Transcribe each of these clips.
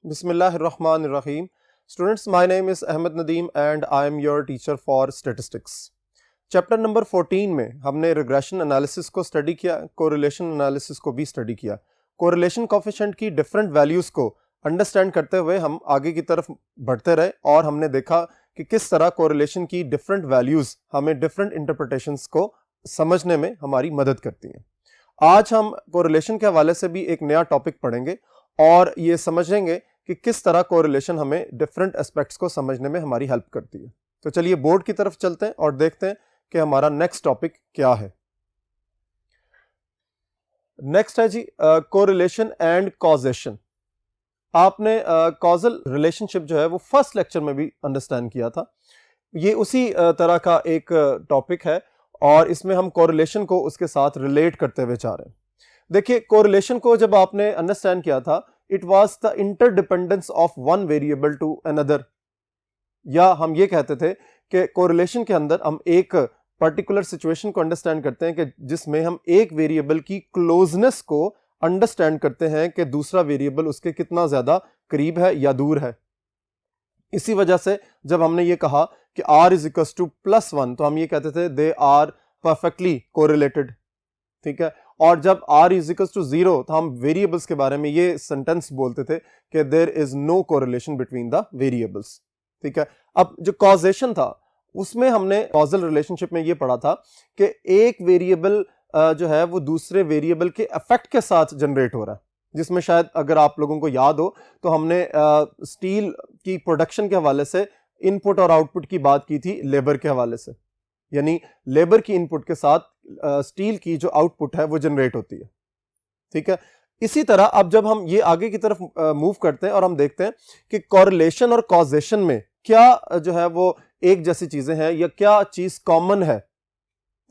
Bismillahirrahmanirrahim. Students, my name is Ahmed Nadeem and I am your teacher for statistics. Chapter number 14 में हमने regression analysis को study किया, correlation analysis को भी study किया। Correlation coefficient की डिफरेंट वैल्यूज़ को अंडरस्टैंड करते हुए हम आगे की तरफ बढ़ते रहे और हमने देखा कि किस तरह कोरिलेशन की डिफरेंट वैल्यूज़ हमें डिफरेंट इंटरप्रिटेशंस को समझने में हमारी मदद करती हैं। आज हम कोरिलेशन के हवाले से भी एक नया टॉपिक पढ़ेंगे और ये समझेंगे कि किस तरह कोरिलेशन हमें डिफरेंट एस्पेक्ट्स को समझने में हमारी हेल्प करती है। तो चलिए बोर्ड की तरफ चलते हैं और देखते हैं कि हमारा नेक्स्ट टॉपिक क्या है। नेक्स्ट है जी कोरिलेशन एंड कॉजेशन। आपने कॉजल रिलेशनशिप जो है वो फर्स्ट लेक्चर में भी अंडरस्टैंड किया था। ये उसी तरह का एक टॉपिक है और इसमें हम कोरिलेशन को उसके साथ रिलेट करते हुए जा रहे हैं। देखिए, कोरिलेशन को जब आपने अंडरस्टैंड किया था, it was the interdependence of one variable to another, या हम ये कहते थे कि कोरिलेशन के अंदर हम एक पर्टिकुलर सिचुएशन को अंडरस्टैंड करते हैं कि जिसमें हम एक वेरिएबल की क्लोजनेस को अंडरस्टैंड करते हैं कि दूसरा वेरिएबल उसके कितना ज्यादा करीब है या दूर है। इसी वजह से जब हमने ये कहा कि r इज इक्वल टू +1 तो हम ये कहते थे दे आर परफेक्टली कोरिलेटेड, ठीक है। और जब r इज इक्वल टू 0 तो हम वेरिएबल्स के बारे में ये सेंटेंस बोलते थे कि there is no correlation between the variables, ठीक है। अब जो कॉजेशन था उसमें हमने कॉजल रिलेशनशिप में ये पढ़ा था कि एक वेरिएबल जो है वो दूसरे वेरिएबल के इफेक्ट के साथ जनरेट हो रहा है, जिसमें शायद अगर आप लोगों को याद हो तो हमने स्टील की प्रोडक्शन के हवाले से इनपुट और आउटपुट की बात की थी लेबर के हवाले से, यानी लेबर की इनपुट के साथ स्टील की जो आउटपुट है वो जनरेट होती है, ठीक है। इसी तरह अब जब हम ये आगे की तरफ मूव करते हैं और हम देखते हैं कि कोरिलेशन और कॉजेशन में क्या जो है वो एक जैसी चीजें हैं या क्या चीज कॉमन है,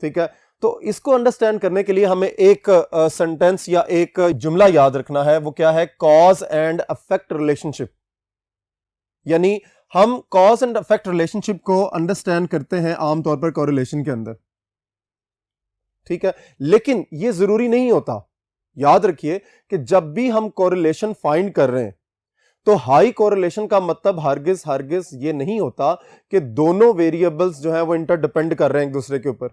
ठीक है। तो इसको अंडरस्टैंड करने के लिए हमें एक सेंटेंस या एक जुमला याद रखना है। वो क्या है? Cause and effect relationship. यानी हम कॉज एंड इफेक्ट रिलेशनशिप को अंडरस्टैंड करते हैं आमतौर पर कोरिलेशन के अंदर, ठीक है, लेकिन यह जरूरी नहीं होता। याद रखिए कि जब भी हम कोरिलेशन फाइंड कर रहे हैं तो हाई कोरिलेशन का मतलब हरगिज ये नहीं होता कि दोनों वेरिएबल्स जो है वो इंटरडिपेंड कर रहे हैं एक दूसरे के ऊपर,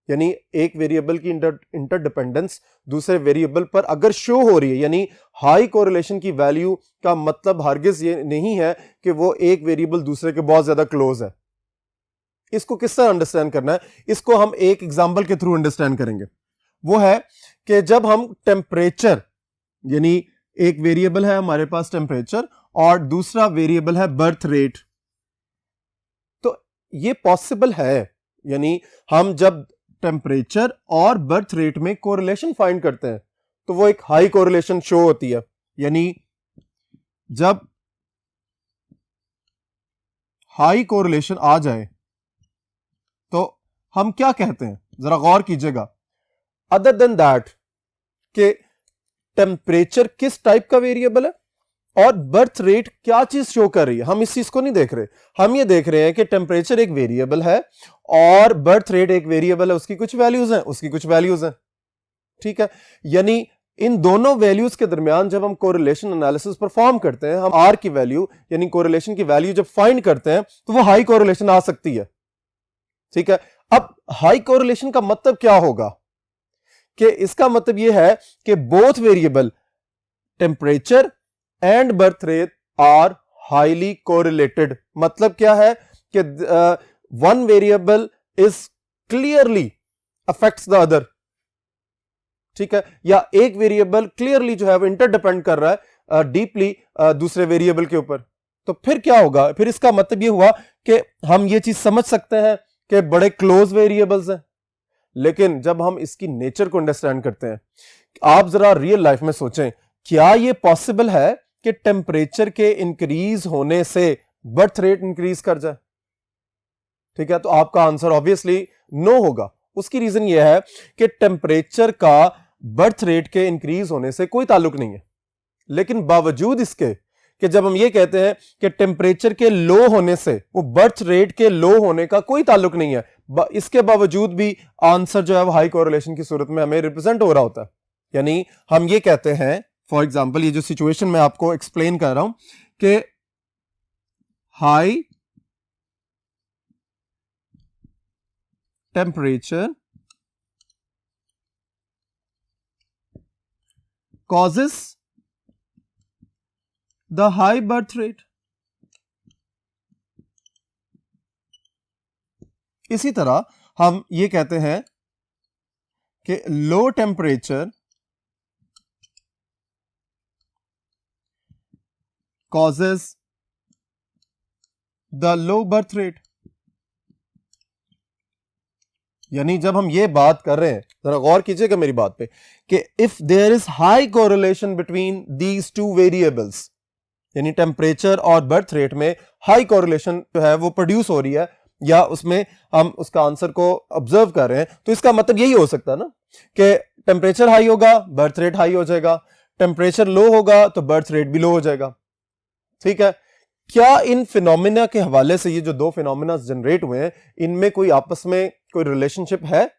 यानी एक वेरिएबल की इंटरडिपेंडेंस दूसरे वेरिएबल पर अगर शो हो रही है, यानी हाई कोरिलेशन की वैल्यू का मतलब हरगिज ये नहीं है कि वो एक वेरिएबल दूसरे के बहुत ज्यादा क्लोज है। इसको किस तरह अंडरस्टैंड करना है, इसको हम एक एग्जांपल के थ्रू अंडरस्टैंड करेंगे। वो है कि जब हम टेम्परेचर, यानी एक वेरिएबल है हमारे पास टेम्परेचर और दूसरा वेरिएबल है बर्थ रेट, तो ये पॉसिबल है, यानी हम जब टेम्परेचर और बर्थ रेट में कोरिलेशन फाइंड करते हैं तो वो एक हाई कोरिलेशन शो होती है। यानी जब हाई कोरिलेशन आ जाए तो हम क्या कहते हैं, जरा गौर कीजिएगा। अदर देन दैट कि टेम्परेचर किस टाइप का वेरिएबल है और बर्थ रेट क्या चीज शो कर रही है, हम इस चीज को नहीं देख रहे। हम ये देख रहे हैं कि टेम्परेचर एक वेरिएबल है और बर्थ रेट एक वेरिएबल है, उसकी कुछ वैल्यूज हैं, उसकी कुछ वैल्यूज हैं, ठीक है। यानी इन दोनों वैल्यूज के दरमियान जब हम कोरिलेशन एनालिसिस परफॉर्म करते हैं, हम आर की वैल्यू यानी कोरिलेशन की वैल्यू जब फाइंड करते हैं तो वो हाई कोरिलेशन आ सकती है, ठीक है। अब हाई कोरिलेशन का मतलब क्या होगा कि इसका मतलब यह है कि both variable temperature and birth rate are highly correlated. मतलब क्या है कि one variable is clearly affects the other, ठीक है, या एक वेरिएबल क्लियरली जो है वो इंटरडिपेंड कर रहा है डीपली दूसरे वेरिएबल के ऊपर। तो फिर क्या होगा, फिर इसका मतलब यह हुआ कि हम ये चीज समझ सकते हैं कि बड़े क्लोज वेरिएबल्स हैं। लेकिन जब हम इसकी नेचर को अंडरस्टैंड करते हैं, आप जरा रियल लाइफ में सोचें, क्या यह पॉसिबल है कि टेम्परेचर के इंक्रीज होने से बर्थ रेट इंक्रीज कर जाए, ठीक है। तो आपका आंसर ऑब्वियसली नो होगा। उसकी रीजन यह है कि टेम्परेचर का बर्थ रेट के इंक्रीज होने से कोई ताल्लुक नहीं है। लेकिन बावजूद इसके कि जब हम ये कहते हैं कि टेम्परेचर के लो होने से वो बर्थ रेट के लो होने का कोई ताल्लुक नहीं है, इसके बावजूद भी आंसर जो है वो हाई कोरिलेशन की सूरत में हमें रिप्रेजेंट हो रहा होता है। यानी हम ये कहते हैं, फॉर एग्जाम्पल ये जो सिचुएशन मैं आपको एक्सप्लेन कर रहा हूं कि high temperature causes the high birth rate. इसी तरह हम ये कहते हैं कि low temperature causes the low birth rate. यानी जब हम ये बात कर रहे हैं, जरा गौर कीजिएगा मेरी बात पे, कि if there is high correlation between these two variables, यानी टेम्परेचर और बर्थ रेट में हाई कोरिलेशन जो है वो प्रोड्यूस हो रही है, या उसमें हम उसका आंसर को ऑब्जर्व कर रहे हैं, तो इसका मतलब यही हो सकता है ना कि टेम्परेचर हाई होगा, बर्थ रेट हाई हो जाएगा, टेम्परेचर लो होगा तो बर्थ रेट भी लो हो जाएगा। ठीक है, क्या इन फिनोमिना के हवाले से ये जो दो फिनोमिना जनरेट हुए हैं, इनमें कोई आपस में कोई रिलेशनशिप है?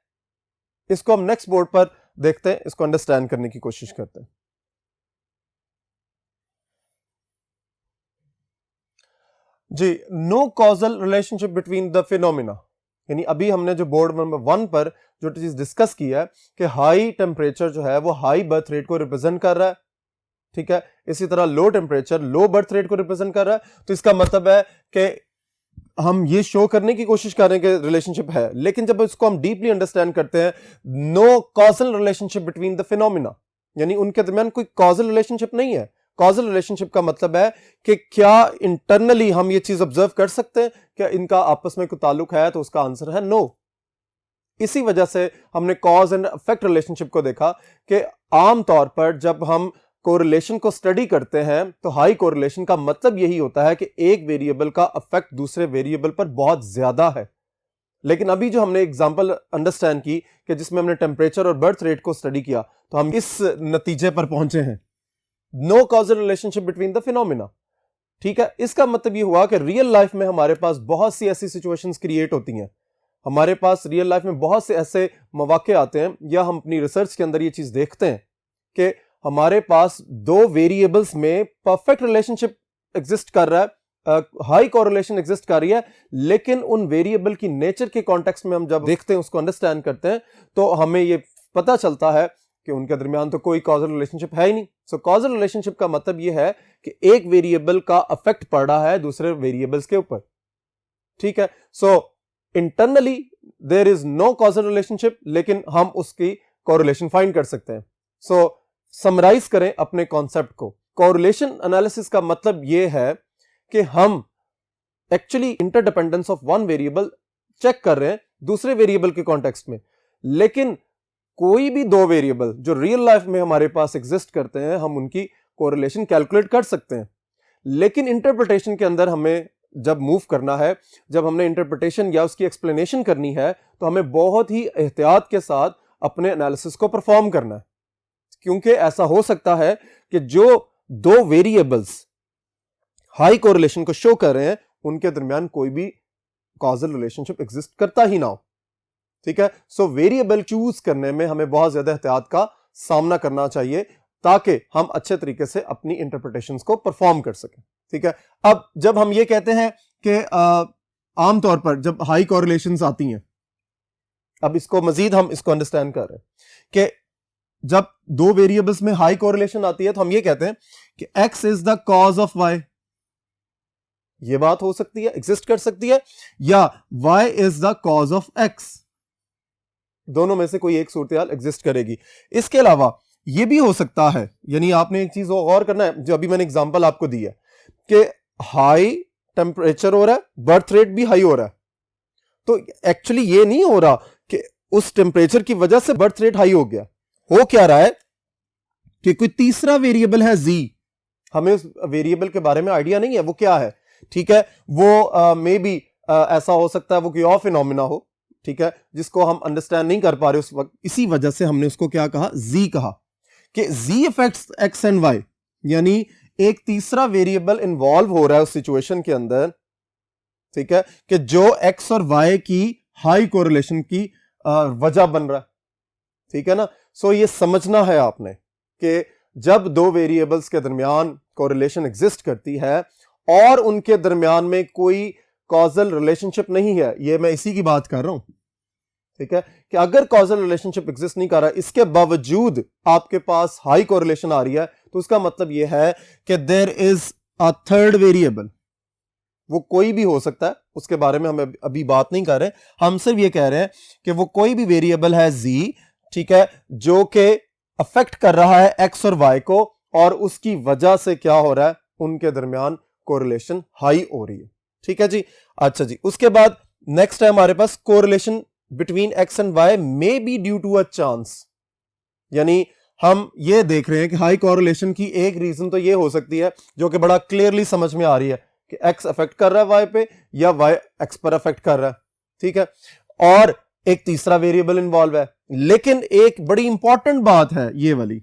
इसको हम नेक्स्ट बोर्ड पर देखते हैं, इसको अंडरस्टैंड करने की कोशिश करते हैं। जी, no causal relationship between the phenomena, यानी अभी हमने जो बोर्ड नंबर 1 पर जो चीज डिस्कस की है कि हाई टेम्परेचर जो है वो हाई बर्थ रेट को रिप्रेजेंट कर रहा है, ठीक है, इसी तरह low temperature low birth rate को रिप्रेजेंट कर रहा है, तो इसका मतलब है कि हम ये शो करने की कोशिश कर रहे हैं कि रिलेशनशिप है, लेकिन जब इसको हम डीपली अंडरस्टैंड करते हैं, no causal relationship between the phenomena, यानी उनके दरमियान कोई कॉजल रिलेशनशिप नहीं है। कॉजल रिलेशनशिप का मतलब है कि क्या इंटरनली हम ये चीज ऑब्जर्व कर सकते हैं, क्या इनका आपस में कोई ताल्लुक है, तो उसका आंसर है नो। इसी वजह से हमने कॉज एंड इफेक्ट रिलेशनशिप को देखा कि आमतौर पर जब हम कोरिलेशन को स्टडी करते हैं तो हाई कोरिलेशन का मतलब यही होता है कि एक वेरिएबल का इफेक्ट दूसरे वेरिएबल पर बहुत ज्यादा है। लेकिन अभी जो हमने एग्जांपल अंडरस्टैंड की कि जिसमें हमने टेम्परेचर और बर्थ रेट को स्टडी किया, तो हम इस नतीजे पर पहुंचे हैं, no causal relationship between the phenomena. ठीक है, इसका मतलब ये हुआ कि रियल लाइफ में हमारे पास बहुत सी ऐसी सिचुएशंस क्रिएट होती हैं, हमारे पास रियल लाइफ में बहुत से ऐसे मौके आते हैं, या हम अपनी रिसर्च के अंदर ये चीज देखते हैं कि हमारे पास दो वेरिएबल्स में परफेक्ट रिलेशनशिप एग्जिस्ट कर रहा है, हाई कोरिलेशन एग्जिस्ट कर रही है, लेकिन उन वेरिएबल की नेचर के कॉन्टेक्स्ट में हम जब देखते हैं, उसको अंडरस्टैंड करते हैं, तो हमें ये पता चलता है कि उनके दरमियान तो कोई कॉजल रिलेशनशिप है ही नहीं। सो कॉजल रिलेशनशिप का मतलब ये है कि एक वेरिएबल का अफेक्ट पड़ रहा है दूसरे वेरिएबल्स के ऊपर। ठीक है, so internally there is no causal relationship, लेकिन हम उसकी कोरिलेशन फाइंड कर सकते हैं। सो समराइज करें अपने कॉन्सेप्ट को, कोरिलेशन एनालिसिस का मतलब यह है कि हम actually interdependence of one variable check कर रहे हैं दूसरे वेरिएबल के कॉन्टेक्स्ट में, लेकिन कोई भी दो वेरिएबल जो रियल लाइफ में हमारे पास एग्जिस्ट करते हैं, हम उनकी कोरिलेशन कैलकुलेट कर सकते हैं। लेकिन इंटरप्रिटेशन के अंदर हमें जब मूव करना है, जब हमने इंटरप्रिटेशन या उसकी एक्सप्लेनेशन करनी है, तो हमें बहुत ही एहतियात के साथ अपने एनालिसिस को परफॉर्म करना है, क्योंकि ऐसा हो सकता है कि जो दो वेरिएबल्स हाई कोरिलेशन को शो कर रहे हैं, उनके दरमियान कोई भी कॉजल रिलेशनशिप एग्जिस्ट करता ही ना हो। ठीक है, सो वेरिएबल चूज करने में हमें बहुत ज्यादा एहतियात का सामना करना चाहिए, ताकि हम अच्छे तरीके से अपनी इंटरप्रिटेशंस को परफॉर्म कर सकें। ठीक है, अब जब हम ये कहते हैं कि आमतौर पर जब हाई कोरिलेशंस आती हैं, अब इसको मजीद हम इसको अंडरस्टैंड कर रहे हैं कि जब दो वेरिएबल्स में हाई कोरिलेशन आती है, तो हम ये कहते हैं कि x is the cause of y। ये बात हो सकती है, एग्जिस्ट कर सकती है, या y is the cause of x, दोनों में से कोई एक सूरत एग्जिस्ट करेगी। इसके अलावा यह भी हो सकता है, यानी आपने एक चीज गौर करना है, जो अभी मैंने एग्जांपल आपको दी है कि हाई टेम्परेचर हो रहा है, बर्थ रेट भी हाई हो रहा है, तो एक्चुअली ये नहीं हो रहा कि उस टेम्परेचर की वजह से बर्थ रेट हाई हो गया। हो क्या रहा है कि कोई तीसरा वेरिएबल है z, हमें उस वेरिएबल के बारे में आइडिया नहीं है वो क्या है। ठीक है, वो मे बी ऐसा हो सकता है वो कोई और फिनोमिना हो, ठीक है, जिसको हम अंडरस्टैंड नहीं कर पा रहे उस वक्त, इसी वजह से हमने उसको क्या कहा, z कहा, कि z affects x and y, यानी एक तीसरा वेरिएबल इन्वॉल्व हो रहा है उस सिचुएशन के अंदर। ठीक है, कि जो x और y की हाई कोरिलेशन की वजह बन रहा है। ठीक है ना, सो ये समझना है आपने कि जब दो वेरिएबल्स के दरमियान कोरिलेशन एग्जिस्ट करती है और उनके दरमियान में कोई कॉजल रिलेशनशिप नहीं है, ये मैं इसी की बात कर रहा हूं, ठीक है, कि अगर कॉजल रिलेशनशिप एग्जिस्ट नहीं कर रहा, इसके बावजूद आपके पास हाई कोरिलेशन आ रही है, तो उसका मतलब यह है कि there is a third variable. वो कोई भी हो सकता है, उसके बारे में हम अभी बात नहीं कर रहे, हम सिर्फ ये कह रहे हैं कि वो कोई भी वेरिएबल है z, ठीक है, जो कि अफेक्ट कर रहा है x और y को, और उसकी वजह से क्या हो रहा है, उनके दरमियान कोरिलेशन हाई हो रही है, ठीक है जी। अच्छा जी, उसके बाद नेक्स्ट है हमारे पास correlation between x and y may be due to a chance, यानी हम ये देख रहे हैं कि हाई कोरिलेशन की एक रीजन तो ये हो सकती है जो कि बड़ा क्लियरली समझ में आ रही है कि x अफेक्ट कर रहा है y पे या y x पर अफेक्ट कर रहा है, ठीक है, और एक तीसरा वेरिएबल इन्वॉल्व है। लेकिन एक बड़ी इंपॉर्टेंट बात है ये वाली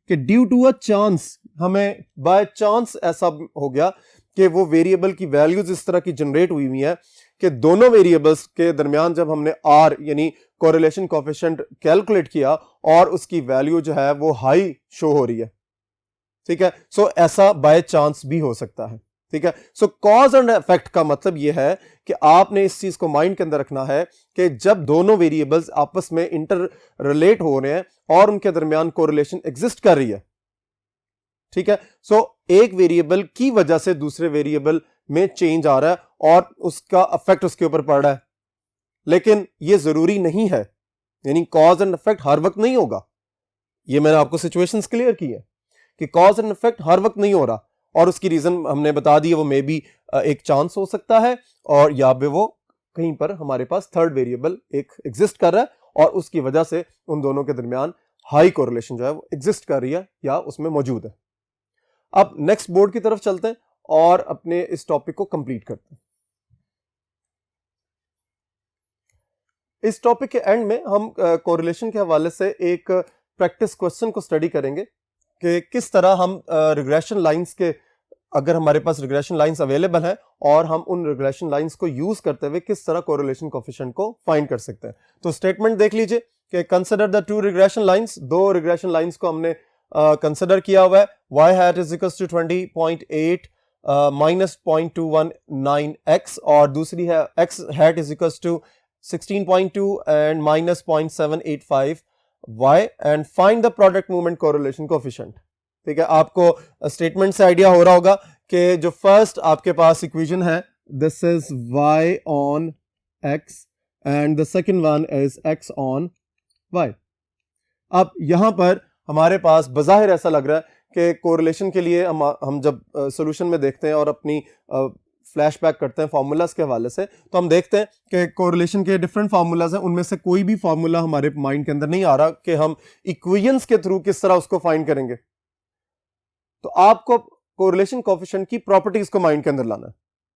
कि ड्यू टू अ चांस, हमें बाय चांस ऐसा हो गया कि वो वेरिएबल की वैल्यूज इस तरह की जनरेट हुई है कि दोनों वेरिएबल्स के दरमियान जब हमने r यानी कोरिलेशन कोएफिशिएंट कैलकुलेट किया और उसकी वैल्यू जो है वो हाई शो हो रही है, ठीक है। सो ऐसा बाय चांस भी हो सकता है, ठीक है। सो कॉज एंड इफेक्ट का मतलब यह है कि आपने इस चीज को माइंड के अंदर रखना है कि जब दोनों वेरिएबल्स आपस में इंटर रिलेट हो रहे हैं और उनके दरमियान कोरिलेशन एग्जिस्ट कर रही है, ठीक है, सो एक वेरिएबल की वजह से दूसरे वेरिएबल में चेंज आ रहा है और उसका इफेक्ट उसके ऊपर पड़ रहा है, लेकिन यह जरूरी नहीं है, यानी कॉज एंड इफेक्ट हर वक्त नहीं होगा। यह मैंने आपको सिचुएशंस क्लियर की है कि कॉज एंड इफेक्ट हर वक्त नहीं हो रहा, और उसकी रीजन हमने बता दी है, वो मे बी एक चांस हो सकता है, और या पे वो कहीं पर हमारे पास थर्ड वेरिएबल एक एग्जिस्ट कर रहा है और उसकी वजह से उन दोनों के दरमियान हाई कोरिलेशन जो है वो एग्जिस्ट कर रही है या उसमें मौजूद है। अब नेक्स्ट बोर्ड की तरफ चलते हैं और अपने इस टॉपिक को कंप्लीट करते हैं। इस टॉपिक के एंड में हम कोरिलेशन के हवाले से एक प्रैक्टिस क्वेश्चन को स्टडी करेंगे कि किस तरह हम रिग्रेशन लाइंस के, अगर हमारे पास रिग्रेशन लाइंस अवेलेबल हैं और हम उन रिग्रेशन लाइंस को यूज करते हुए किस तरह कोरिलेशन कोएफिशिएंट को फाइंड कर सकते हैं। तो स्टेटमेंट देख लीजिए कि consider the two regression lines, दो रिग्रेशन लाइंस को हमने कंसीडर किया हुआ है, y hat is equals to 20.8 minus 0.219x, और दूसरी है x hat is equals to 16.2 and minus 0.785 y, and find the product movement correlation coefficient। ठीक है, आपको स्टेटमेंट से आइडिया हो रहा होगा कि जो फर्स्ट आपके पास इक्वेशन है, this is y on x and the second one is x on y। अब यहां पर हमारे पास बज़ाहिर ऐसा लग रहा है कि कोरिलेशन के लिए हम जब सॉल्यूशन में देखते हैं और अपनी फ्लैशबैक करते हैं फार्मूलाज के हवाले से, तो हम देखते हैं कि कोरिलेशन के डिफरेंट फार्मूलाज हैं, उनमें से कोई भी फार्मूला हमारे माइंड के अंदर नहीं आ रहा कि हम इक्वेशंस के थ्रू किस तरह उसको फाइंड करेंगे। तो आपको कोरिलेशन कोएफिशिएंट की प्रॉपर्टीज को माइंड के अंदर लाना है।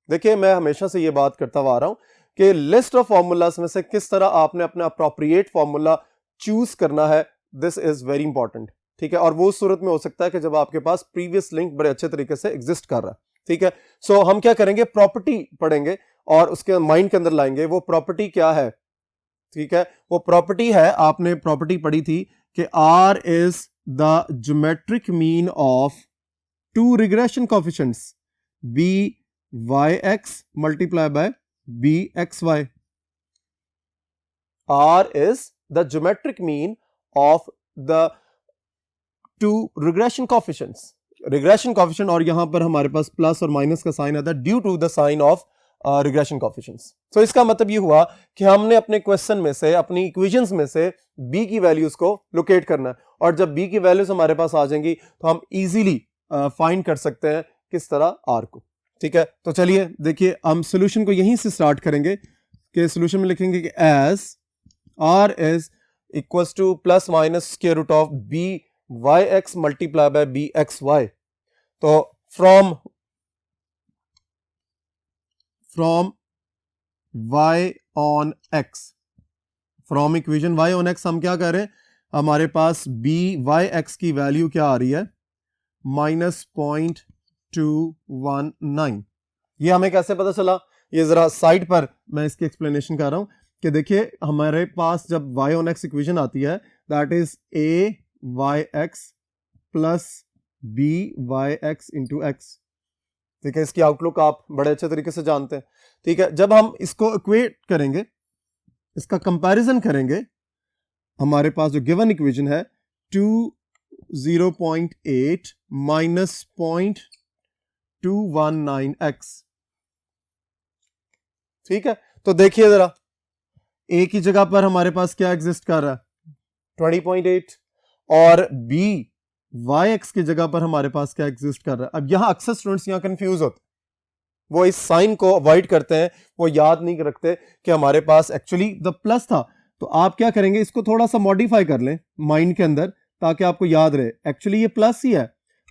देखिए, मैं हमेशा से ये बात करता हुआ आ रहा हूं कि लिस्ट ऑफ फार्मूलाज में से किस तरह आपने अपना अप्रोप्रिएट फार्मूला चूज करना है, दिस इज वेरी इंपॉर्टेंट। ठीक है, और वो उस सूरत में हो सकता है कि जब आपके पास प्रीवियस लिंक बड़े अच्छे तरीके से एग्जिस्ट कर रहा है। ठीक है, सो हम क्या करेंगे, प्रॉपर्टी पढ़ेंगे और उसके माइंड के अंदर लाएंगे। वो प्रॉपर्टी क्या है? ठीक है, वो प्रॉपर्टी है, आपने प्रॉपर्टी पढ़ी थी कि R is the geometric mean of two regression coefficients BYX multiplied by BXY। R is the geometric mean of the two regression coefficients। regression coefficient, और यहां पर हमारे पास प्लस और माइनस का साइन आता है due to the sign of regression coefficients. तो इसका मतलब ये हुआ कि हमने अपने क्वेश्चन में से, अपनी इक्वेशंस में से b की वैल्यूज को लोकेट करना है, और जब b की वैल्यूज हमारे पास आ जाएंगी तो हम इजीली फाइंड कर सकते हैं किस तरह r को। ठीक है, तो चलिए देखिए, हम सोल्यूशन को यहीं से स्टार्ट करेंगे कि सोल्यूशन में लिखेंगे कि as r is equals to plus minus square root of BYX multiply by BXY। तो from y on x, from equation y on x हम क्या कर रहे हैं, हमारे पास BYX की वैल्यू क्या आ रही है, -0.219। ये हमें कैसे पता चला? ये जरा साइड पर मैं इसकी एक्सप्लेनेशन कर रहा हूं कि देखिए, हमारे पास जब y on x इक्वेशन आती है, that is AYX plus B Y X into X. ठीक है, इसकी आउटलुक आप बड़े अच्छे तरीके से जानते हैं। ठीक है, जब हम इसको इक्वेट करेंगे, इसका कंपैरिजन करेंगे, हमारे पास जो गिवन इक्वेशन है 0.8 माइनस 0.219x। ठीक है, तो देखिए जरा, ए की जगह पर हमारे पास क्या एग्जिस्ट कर रहा है 20.8, और बी वाई एक्स की जगह पर हमारे पास क्या एग्जिस्ट कर रहा है। अब यहां अक्सर स्टूडेंट्स यहां कंफ्यूज होते हैं, वो इस साइन को अवॉइड करते हैं, वो याद नहीं रखते कि हमारे पास एक्चुअली द प्लस था। तो आप क्या करेंगे, इसको थोड़ा सा मॉडिफाई कर लें माइंड के अंदर, ताकि आपको याद रहे एक्चुअली ये प्लस ही है।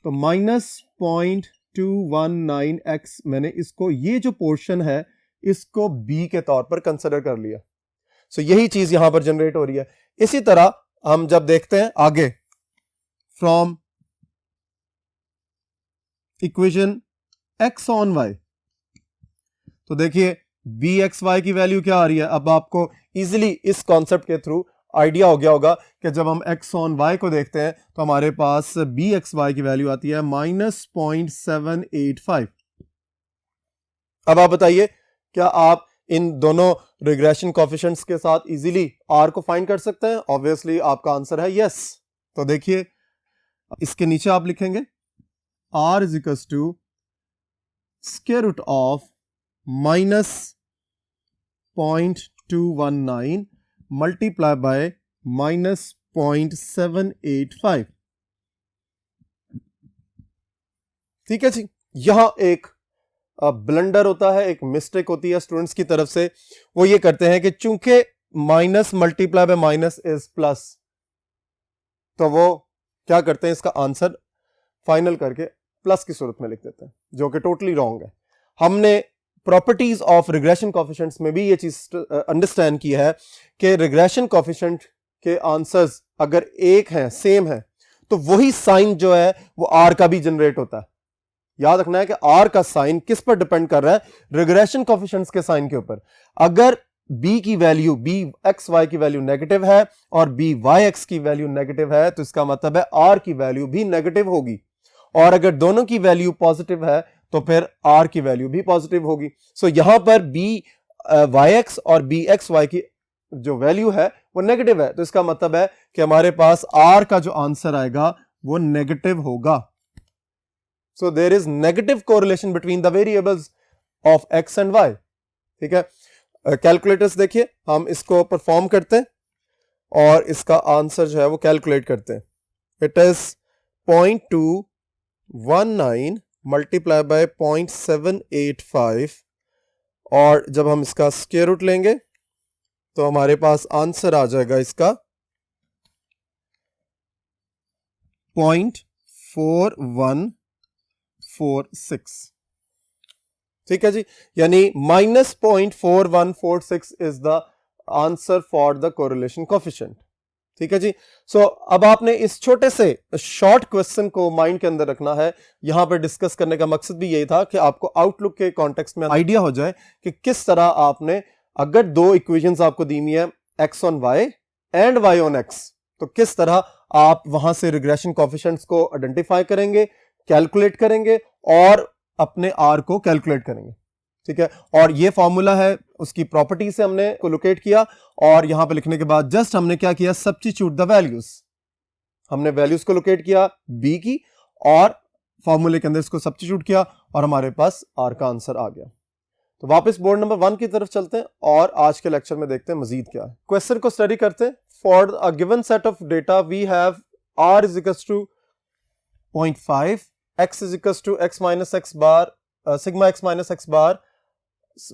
तो -0.219x, मैंने इसको, ये जो पोर्शन है इसको b के तौर पर कंसिडर कर लिया। सो यही चीज यहां पर जनरेट हो रही है। इसी तरह हम जब देखते हैं आगे, from equation x on y, तो देखिए bxy की वैल्यू क्या आ रही है। अब आपको इजीली इस कॉन्सेप्ट के थ्रू आइडिया हो गया होगा कि जब हम x ऑन y को देखते हैं तो हमारे पास bxy की वैल्यू आती है -0.785। अब आप बताइए, क्या आप इन दोनों रिग्रेशन कोएफिशिएंट्स के साथ इजीली r को फाइंड कर सकते हैं? ऑब्वियसली आपका आंसर है यस। तो देखिए, इसके नीचे आप लिखेंगे r is equal to square root of -0.219 multiply by -0.785। ठीक है जी, यहां एक ब्लंडर होता है, एक मिस्टेक होती है स्टूडेंट्स की तरफ से। वो ये करते हैं कि चूंकि minus multiply by minus is plus, तो वो क्या करते हैं, इसका आंसर फाइनल करके प्लस की सूरत में लिख देते हैं, जो कि टोटली रॉन्ग है। हमने प्रॉपर्टीज ऑफ रिग्रेशन कोएफिशिएंट्स में भी ये चीज अंडरस्टैंड की है कि रिग्रेशन कोएफिशिएंट के आंसर्स अगर एक हैं, सेम है, तो वही साइन जो है वो आर का भी जनरेट होता है। याद रखना है कि आर का साइन किस पर डिपेंड कर रहा है, रिग्रेशन कोएफिशिएंट्स के साइन के ऊपर। अगर b की वैल्यू, b एक्स वाई की वैल्यू नेगेटिव है और b वाई एक्स की वैल्यू नेगेटिव है, तो इसका मतलब है r की वैल्यू भी नेगेटिव होगी। और अगर दोनों की वैल्यू पॉजिटिव है तो फिर r की वैल्यू भी पॉजिटिव होगी। सो यहां पर b वाई एक्स और b एक्स वाई की जो वैल्यू है वो नेगेटिव है, तो इसका मतलब है कि हमारे पास r का जो आंसर आएगा वो नेगेटिव होगा। So there is negative correlation between the variables of x and y। ठीक है, कैलकुलेटर्स देखिए, हम इसको परफॉर्म करते हैं और इसका आंसर जो है वो कैलकुलेट करते हैं। इट इज 0.219 मल्टीप्लाई बाय 0.785, और जब हम इसका स्क्वायर रूट लेंगे तो हमारे पास आंसर आ जाएगा इसका 0.4146। ठीक है जी, यानी -0.4146 is the answer for the correlation coefficient. ठीक है जी, सो अब आपने इस छोटे से शॉर्ट क्वेश्चन को माइंड के अंदर रखना है। यहां पर डिस्कस करने का मकसद भी यही था कि आपको आउटलुक के कॉन्टेक्स्ट में आइडिया हो जाए कि किस तरह आपने, अगर दो इक्वेशंस आपको दी हुई है x on y and y on x, तो किस तरह आप वहां से रिग्रेशन कोएफिशिएंट्स को आइडेंटिफाई करेंगे, कैलकुलेट करेंगे और अपने r को कैलकुलेट करेंगे। ठीक है, और ये फॉर्मूला है, उसकी प्रॉपर्टी से हमने को लोकेट किया, और यहां पे लिखने के बाद जस्ट हमने क्या किया, सब्स्टिट्यूट द वैल्यूज। हमने वैल्यूज को लोकेट किया b की और फॉर्मूले के अंदर इसको सब्स्टिट्यूट किया और हमारे पास r का आंसर आ गया। तो वापस बोर्ड नंबर 1 की तरफ चलते हैं और आज के लेक्चर में देखते हैं मजीद क्या है। क्वेश्चन को स्टडी करते हैं। For a given set of data we have r is equal to 0.5, x is equal to x minus x bar, sigma x minus x bar,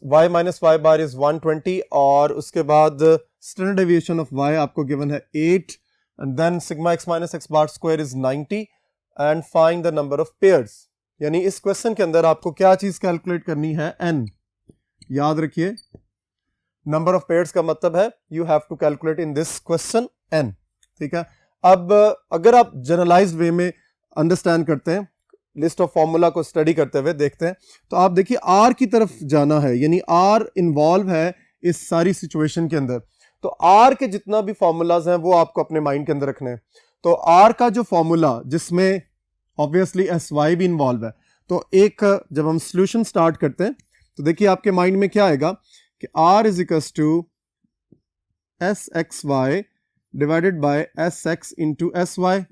y minus y bar is 120, और उसके बाद standard deviation of y आपको given है 8, and then sigma x minus x bar square is 90, and find the number of pairs. यानी इस question के अंदर आपको क्या चीज कैलकुलेट करनी है, n। याद रखिए, नंबर ऑफ पेयर्स का मतलब है you have to calculate in this question n। ठीक है, अब अगर आप जनरलाइज्ड वे में अंडरस्टैंड करते हैं, लिस्ट ऑफ फॉर्मूला को स्टडी करते हुए देखते हैं, तो आप देखिए r की तरफ जाना है, यानी r इन्वॉल्व है इस सारी सिचुएशन के अंदर। तो r के जितना भी फॉर्मूलाज हैं वो आपको अपने माइंड के अंदर रखने हैं। तो r का जो फॉर्मूला जिसमें ऑब्वियसली एस वाई भी इन्वॉल्व है। तो एक जब हम सोल्यूशन स्टार्ट करते हैं तो देखिए आपके माइंड में क्या आएगा कि r is equals to S X Y divided by S X into S Y.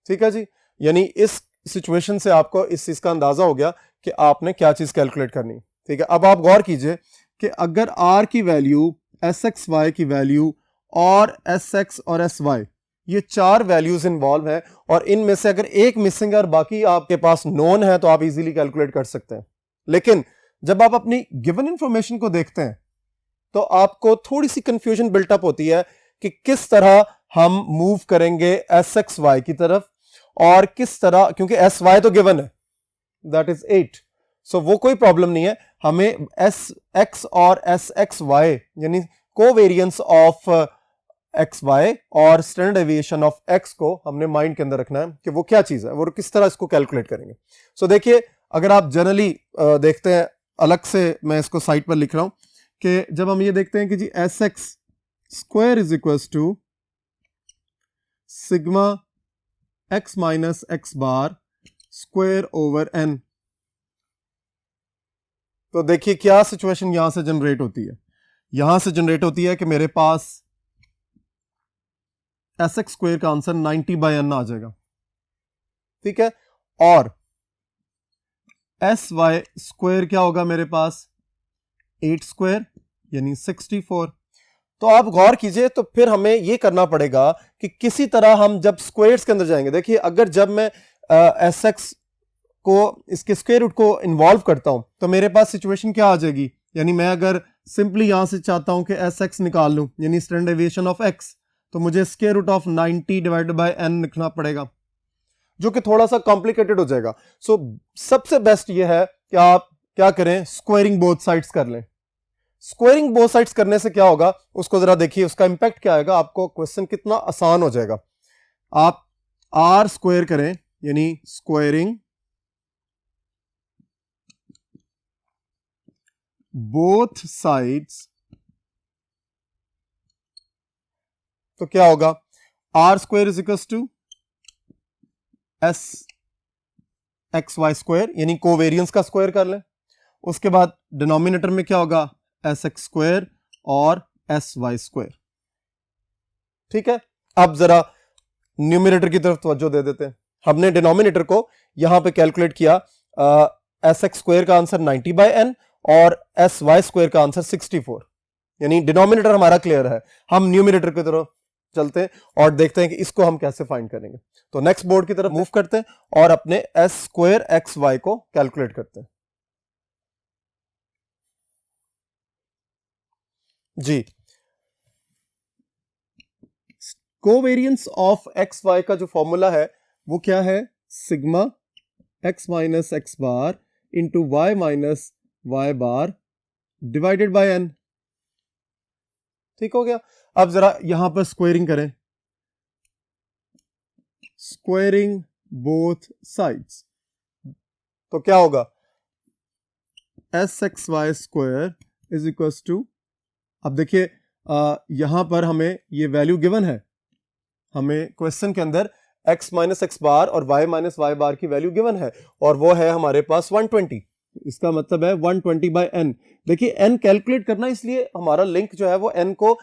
ठीक है जी, यानी इस सिचुएशन से आपको इस चीज का अंदाजा हो गया कि आपने क्या चीज कैलकुलेट करनी। ठीक है, अब आप गौर कीजिए कि अगर r की वैल्यू एस एक्स वाई की वैल्यू और एस एक्स और एस वाई ये चार वैल्यूज इन्वॉल्व है और इनमें से अगर एक मिसिंग है और बाकी आपके पास नोन है तो आप इजीली कैलकुलेट कर सकते हैं। लेकिन जब आप अपनी गिवन इंफॉर्मेशन को देखते हैं तो आपको थोड़ी सी कंफ्यूजन बिल्टअप होती है कि किस तरह हम मूव करेंगे एस एक्स वाई की तरफ और किस तरह, क्योंकि एस वाई तो गिवन है दैट इज 8, सो वो कोई प्रॉब्लम नहीं है। हमें एस एक्स और एस एक्स वाई यानी कोवेरियंस ऑफ एक्स वाई और स्टैंडर्ड डेविएशन ऑफ एक्स को हमने माइंड के अंदर रखना है कि वो क्या चीज है, वो किस तरह इसको कैलकुलेट करेंगे। सो देखिए, अगर आप जनरली देखते हैं, अलग से मैं इसको साइड पर लिख रहा हूं कि जब हम ये देखते हैं कि जी S X square is equals to sigma X minus X bar square over N, तो देखिए क्या सिचुएशन यहां से जनरेट होती है। यहां से जनरेट होती है कि मेरे पास एस एक्स स्क्वायर का आंसर 90/n आ जाएगा। ठीक है, और एस वाई स्क्वायर क्या होगा मेरे पास 8 स्क्वायर यानी 64। तो आप गौर कीजिए, तो फिर हमें यह करना पड़ेगा कि किसी तरह हम जब स्क्वायर्स के अंदर जाएंगे, देखिए अगर जब मैं एस एक्स को इसके स्क्वायर रूट को इन्वॉल्व करता हूं तो मेरे पास सिचुएशन क्या आ जाएगी, यानी मैं अगर सिंपली यहां से चाहता हूं कि एस एक्स निकाल लूं यानी स्टैंडर्ड डेविएशन ऑफ एक्स, तो मुझे square root of 90 divided by n लिखना पड़ेगा, जो कि थोड़ा सा कॉम्प्लिकेटेड हो जाएगा। सो सबसे बेस्ट ये है कि आप क्या करें, स्क्वायरिंग बोथ साइड्स कर लें। स्क्वायरिंग बोथ साइड्स करने से क्या होगा उसको जरा देखिए, उसका इंपैक्ट क्या आएगा, आपको क्वेश्चन कितना आसान हो जाएगा। आप r स्क्वायर करें यानी स्क्वायरिंग बोथ साइड्स, तो क्या होगा r square is equals to S X Y square यानी कोवेरियंस का स्क्वायर कर लें। उसके बाद डिनोमिनेटर में क्या होगा एस एक्स स्क्वायर और एस वाई स्क्वायर। ठीक है, अब जरा न्यूमरेटर की तरफ तवज्जो दे देते हैं। हमने डिनोमिनेटर को यहां पे कैलकुलेट किया, एस एक्स स्क्वायर का आंसर 90/n और एस वाई स्क्वायर का आंसर 64, यानी डिनोमिनेटर हमारा क्लियर है। हम न्यूमरेटर की तरफ चलते हैं और देखते हैं कि इसको हम कैसे फाइंड करेंगे। तो नेक्स्ट बोर्ड की तरफ मूव करते हैं और अपने एस स्क्वायर एक्स वाई को कैलकुलेट करते हैं। जी, कोवेरियंस ऑफ एक्स वाई का जो फॉर्मूला है वो क्या है, sigma X minus X bar into Y minus Y bar divided by N. ठीक हो गया। अब जरा यहां पर स्क्वायरिंग करें, स्क्वायरिंग बोथ साइड्स, तो क्या होगा S X Y square is equal to, अब देखिए यहां पर हमें ये वैल्यू गिवन है, हमें क्वेश्चन के अंदर x माइनस एक्स बार और y माइनस वाई बार की वैल्यू गिवन है और वो है हमारे पास 120। इसका मतलब है 120/n। देखिए n कैलकुलेट करना, इसलिए हमारा लिंक जो है वो n को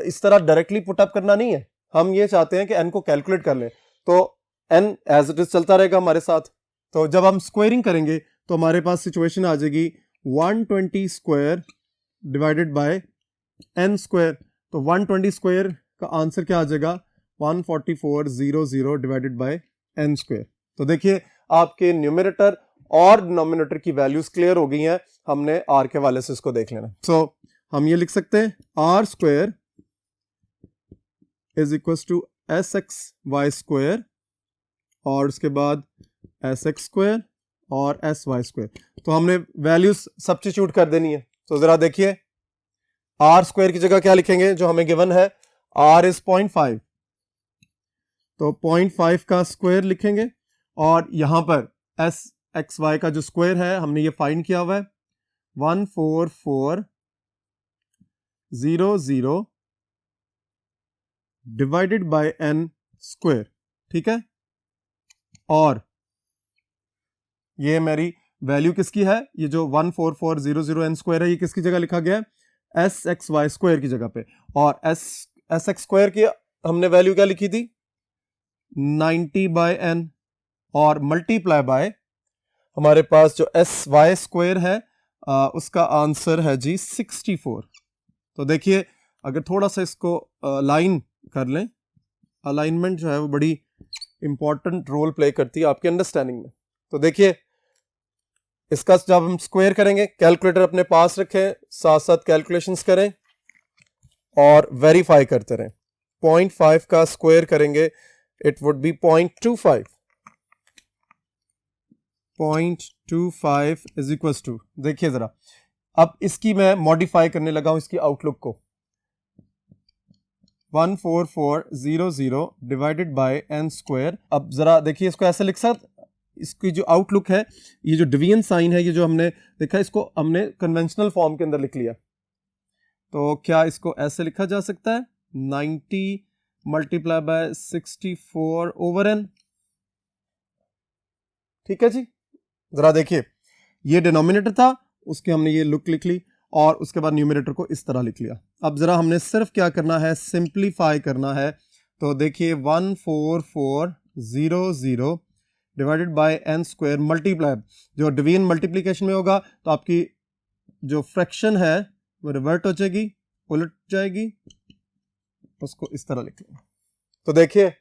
इस तरह डायरेक्टली पुट अप करना नहीं है, हम ये चाहते हैं कि n को कैलकुलेट कर लें, तो n एज इट इज चलता रहेगा हमारे साथ। तो जब हम स्क्वायरिंग करेंगे तो हमारे पास सिचुएशन आ जाएगी 120 square divided by n square, तो 120 स्क्वायर का आंसर क्या आ जाएगा 14400 डिवाइडेड बाय n स्क्वायर। तो देखिए आपके न्यूमरेटर और डिनोमिनेटर की वैल्यूज क्लियर हो गई हैं, हमने r के वाले से इसको देख लेना। सो हम ये लिख सकते हैं r square is equal to S X Y square और उसके बाद एस एक्स स्क्वायर और एस वाई स्क्वायर। तो हमने वैल्यूज सब्स्टिट्यूट कर देनी है। तो जरा देखिए r स्क्वायर की जगह क्या लिखेंगे जो हमें गिवन है, r इज 0.5, तो 0.5 का स्क्वायर लिखेंगे और यहां पर एस एक्स वाई का जो स्क्वायर है हमने ये फाइंड किया हुआ है 14400 डिवाइडेड बाय n स्क्वायर। ठीक है, और ये मेरी वैल्यू किसकी है, ये जो 14400n² है ये किसकी जगह लिखा गया है, sxy² की जगह पे। और sx² की हमने वैल्यू क्या लिखी थी, 90/n, और मल्टीप्लाई बाय हमारे पास जो sy² है उसका आंसर है जी 64। तो देखिए अगर थोड़ा सा इसको लाइन कर लें, अलाइनमेंट जो है वो बड़ी इंपॉर्टेंट रोल प्ले करती है आपके अंडरस्टैंडिंग में। तो देखिए इसका जब हम स्क्वायर करेंगे, कैलकुलेटर अपने पास रखें, साथ साथ कैलकुलेशंस करें और वेरीफाई करते रहें। 0.5 का स्क्वायर करेंगे it would be 0.25। 0.25 is equal to, देखिए जरा अब इसकी मैं मॉडिफाई करने लगा हूं इसकी आउटलुक को, 14400 डिवाइडेड बाय n²। अब जरा देखिए इसको ऐसे लिख सकते, इसकी जो आउटलुक है, ये जो डिवीजन साइन है, ये जो हमने देखा इसको हमने कन्वेंशनल फॉर्म के अंदर लिख लिया। तो क्या इसको ऐसे लिखा जा सकता है, 90 मल्टीप्लाई बाय 64/n। ठीक है जी, जरा देखिए ये डिनोमिनेटर था, उसके हमने ये लुक लिख ली और उसके बाद न्यूमरेटर को इस तरह लिख लिया। अब जरा हमने सिर्फ क्या करना है, सिंप्लीफाई करना है। तो देखिए 14400 डिवाइडेड बाय n² मल्टीप्लाई, जो डिवीजन मल्टीप्लिकेशन में होगा तो आपकी जो फ्रैक्शन है वो रिवर्ट हो जाएगी, उलट जाएगी, उसको इस तरह लिख लें। तो देखिए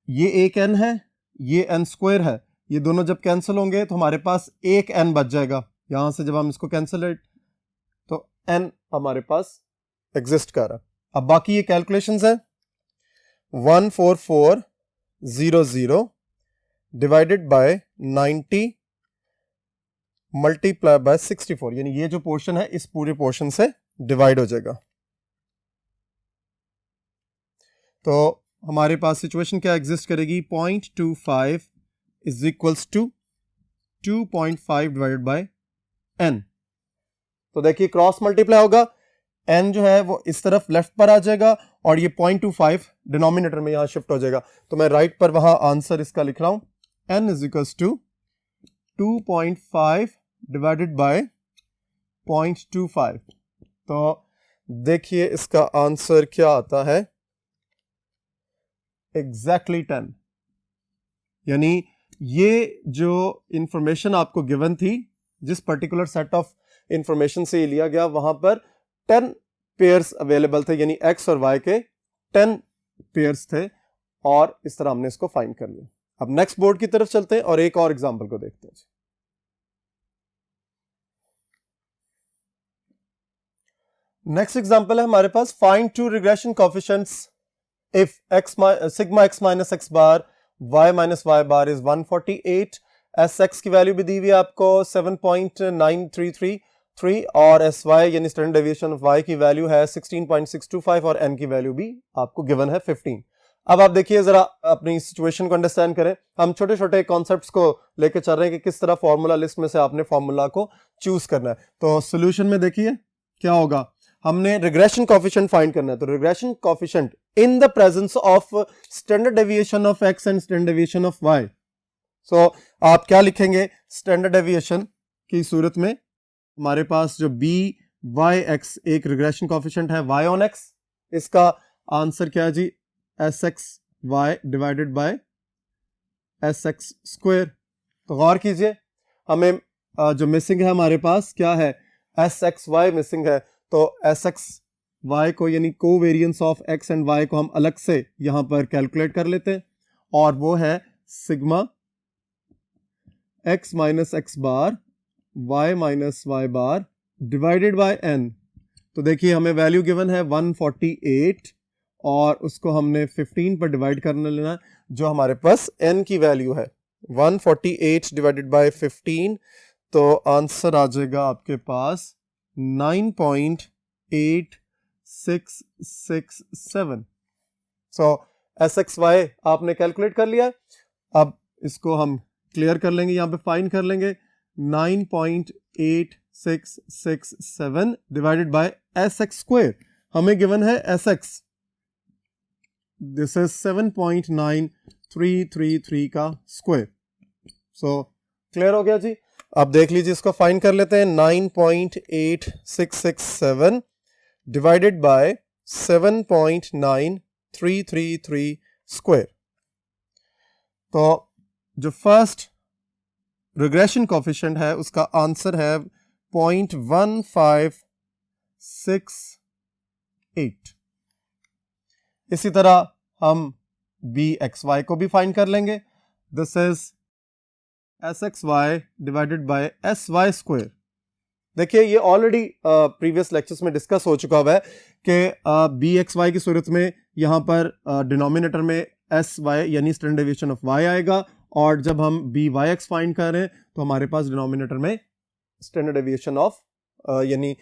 ये एक n है, ये n² है, ये दोनों जब कैंसिल होंगे तो हमारे पास एक n बच जाएगा। यहां से जब हम इसको कैंसिल तो n हमारे पास एग्जिस्ट कर रहा है। अब बाकी ये कैलकुलेशंस है, 14400 डिवाइडेड बाय 90 मल्टीप्लाई बाय 64, यानी ये जो पोर्शन है इस पूरे पोर्शन से डिवाइड हो जाएगा। तो हमारे पास सिचुएशन क्या एग्जिस्ट करेगी, 0.25 is equals to 2.5 divided by n। तो देखिए क्रॉस मल्टीप्लाई होगा, n जो है वो इस तरफ लेफ्ट पर आ जाएगा और ये 0.25 डिनोमिनेटर में यहां शिफ्ट हो जाएगा। तो मैं राइट पर वहां आंसर इसका लिख रहा हूं, n is equals to 2.5 divided by 0.25। तो देखिए इसका आंसर क्या आता है, एग्जैक्टली 10। यानी ये जो इंफॉर्मेशन आपको गिवन थी, जिस पर्टिकुलर सेट ऑफ इंफॉर्मेशन से लिया गया, वहां पर 10 पेयर्स अवेलेबल थे, यानी x और y के 10 पेयर्स थे और इस तरह हमने इसको फाइंड कर लिया। अब नेक्स्ट बोर्ड की तरफ चलते हैं और एक और एग्जांपल को देखते हैं। नेक्स्ट एग्जांपल है हमारे पास, find two regression coefficients if sigma x minus x bar y minus y bar is 148, sx की वैल्यू भी दी हुई है आपको 7.9333 और sy यानी स्टैंडर्ड डेविएशन ऑफ y की वैल्यू है 16.625 और n की वैल्यू भी आपको गिवन है 15। अब आप देखिए जरा अपनी सिचुएशन को अंडरस्टैंड करें, हम छोटे छोटे कॉन्सेप्ट्स को लेकर चल रहे हैं कि किस तरह फॉर्मूला लिस्ट में से आपने फॉर्मूला को चूज करना है। तो सोल्यूशन में देखिए क्या होगा, हमने रिग्रेशन कोएफिशिएंट फाइंड करना है। तो regression coefficient in the presence of standard deviation of x and standard deviation of y। सो आप क्या लिखेंगे, स्टैंडर्ड डेविएशन की सूरत में हमारे पास जो by(x) एक रिग्रेशन कोएफिशिएंट है y on x, इसका आंसर क्या है जी, sxy डिवाइडेड बाय sx²। तो गौर कीजिए हमें जो मिसिंग है हमारे पास क्या है, sxy मिसिंग है। तो sxy को यानी covariance of x and y को हम अलग से यहां पर कैलकुलेट कर लेते हैं और वो है sigma x minus x bar y minus y bar divided by n। तो देखिए हमें वैल्यू गिवन है 148 और उसको हमने 15 पर डिवाइड करने लेना, जो हमारे पास n की वैल्यू है 148 डिवाइडेड बाय 15। तो आंसर आ जाएगा आपके पास 9.8667। सो sxy आपने कैलकुलेट कर लिया। अब इसको हम क्लियर कर लेंगे, यहां पे फाइंड कर लेंगे 9.8667 डिवाइडेड बाय sx²। हमें गिवन है sx दिस इज 7.9333 का स्क्वायर। सो क्लियर हो गया जी। अब देख लीजिए, इसको फाइंड कर लेते हैं। 9.8667 डिवाइडेड बाय 7.9333 स्क्वायर। तो जो फर्स्ट रिग्रेशन कोफिशिएंट है उसका आंसर है 0.1568। इसी तरह हम bxy को भी फाइंड कर लेंगे। This is sxy divided by sy square. देखिए ये ऑलरेडी प्रीवियस लेक्चर्स में डिस्कस हो चुका हुआ है कि bxy की सूरत में यहाँ पर डिनोमिनेटर में sy यानी स्टैंडर्ड डेविएशन ऑफ y आएगा, और जब हम byx फाइंड कर रहे हैं तो हमारे पास डिनोमिनेटर में स्टैंडर्ड डेविएशन ऑफ यानी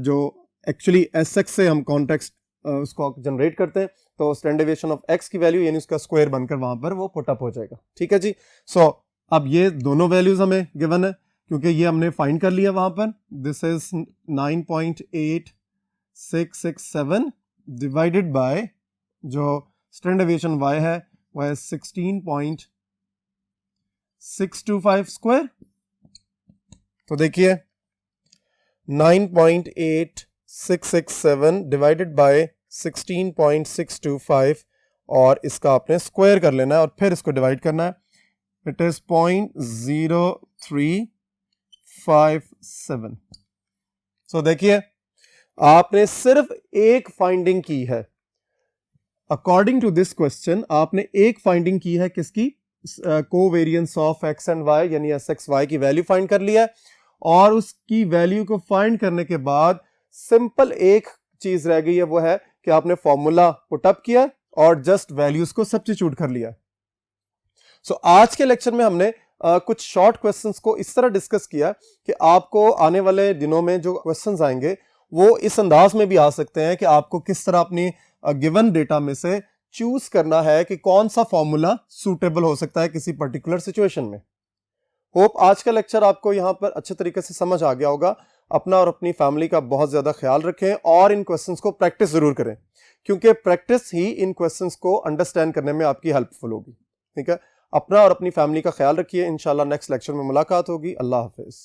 जो एक्चुअली sx से हम कॉन्टेक्स्ट उसको जनरेट करते हैं, तो स्टैंडर्ड डेविएशन ऑफ x की वैल्यू यानी उसका स्क्वायर बनकर वहां पर वो पुट अप हो जाएगा। ठीक है जी। सो अब ये दोनों वैल्यूज हमें गिवन है क्योंकि ये हमने फाइंड कर लिया वहां पर। दिस इज 9.8667 डिवाइडेड बाय जो स्टैंडर्ड डेविएशन y है वो है 16.625 स्क्वायर। तो देखिए 9.8667 डिवाइडेड बाय 16.625 और इसका आपने स्क्वायर कर लेना है और फिर इसको डिवाइड करना है। It is 0.0357। सो देखिए आपने सिर्फ एक फाइंडिंग की है। अकॉर्डिंग टू दिस क्वेश्चन आपने एक फाइंडिंग की है किसकी? Covariance of X and Y यानी SXY की वैल्यू फाइंड कर लिया है, और उसकी वैल्यू को फाइंड करने के बाद सिंपल एक चीज रह गई है, वो है कि आपने फॉर्मूला पुट अप किया और जस्ट वैल्यूज को सब्स्टिट्यूट कर लिया। सो आज के लेक्चर में हमने कुछ शॉर्ट क्वेश्चंस को इस तरह डिस्कस किया कि आपको आने वाले दिनों में जो क्वेश्चंस आएंगे वो इस अंदाज में भी आ सकते हैं कि आपको किस तरह अपनी गिवन डेटा में से चूज करना है कि कौन सा फॉर्मूला सूटेबल हो सकता है किसी पर्टिकुलर सिचुएशन में। होप आज का लेक्चर आपको यहां पर अच्छे तरीके से समझ आ गया होगा। अपना और अपनी फैमिली का बहुत ज्यादा ख्याल रखें और इन क्वेश्चंस को प्रैक्टिस जरूर करें, क्योंकि प्रैक्टिस ही इन क्वेश्चंस को अंडरस्टैंड करने में आपकी हेल्पफुल होगी। ठीक है, अपना और अपनी फैमिली का ख्याल रखिए। इंशाल्लाह नेक्स्ट लेक्चर में मुलाकात होगी। अल्लाह हाफिज।